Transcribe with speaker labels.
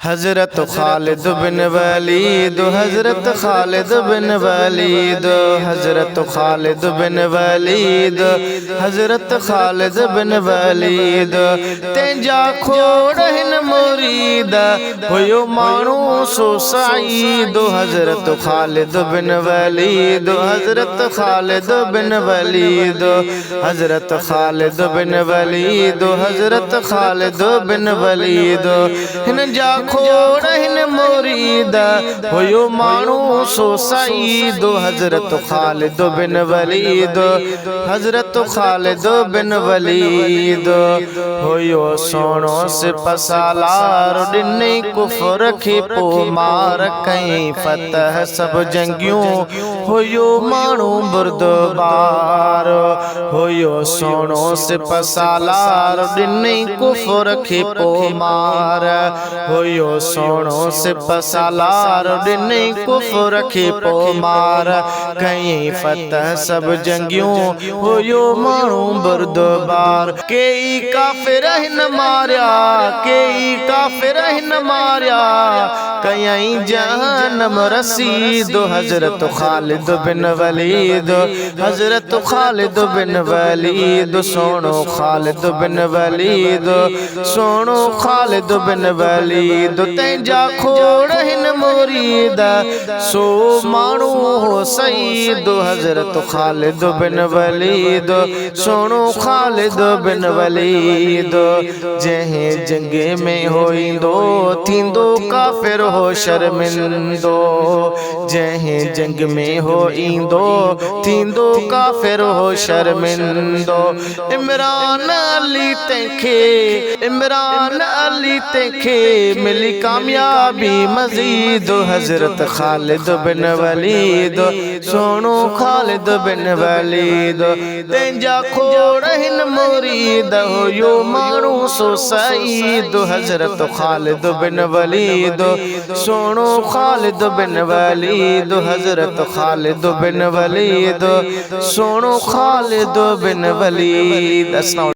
Speaker 1: हजरत खालिद बिन वलीद, हजरत खालिद बिन वलीद, हजरत खालिद बिन वलीद, हजरत खालिद बिन वलीद। तेंजा खोड़न मुरीद हुयो मानू सो सईद, हजरत खालिद बिन वलीद, हजरत खालिद बिन वलीद, हजरत खालिद बिन वलीद, हजरत खालिद बिन वलीद। हिन जा खोड़न मुरीद हुयो मानू सो सईद, हजरत खालिद बिन वलीद, हजरत खालिद बिन वलीद। हुयो सोनो सिपसालार डिने कुफर खे पो मार कई फतह सब जंगियूं हुयो मानू बुर्दबार। हुयो सोनो सिपसालार डिने कुफर खे पो मार, हुयो सोनो सिपसालार डिने कुफर खे पो मार कई फतह सब जंगियूं हुयो मानू बुर्दबार। केई काफिर हिन मारिया, केई काफिर हिन मारिया कई जहन्नम रसीद, हजरत खालिद बिन वलीद, हजरत खालिद बिन वलीद। सोनो खालिद बिन वलीद, सोनो खालिद बिन वलीद। तेंजा खोड़ हिन मुरीद सो मानू हो सईद, हजरत खालिद बिन वलीद, सोनो खालिद बिन वलीद। जहे जंगे में होइंदो थींदो काफिर हो शर्मिंदो, जहे जंग में होइंदो थींदो काफिर हो शर्मिंदो। इमरान अली तंखे, इमरान अली तंखे मिली कामयाबी मजीद, हजरत खालिद बिन वलीद, सोनो खालिद बिन वलीद। तेंजा खोड़ हिन मुरीद हुयो मानू सो सईद, हजरत खालिद बिन वलीद, सोनो खालिद बिन वलीद, हजरत खालिद बिन वलीद, सोनो खालिद बिन वलीद।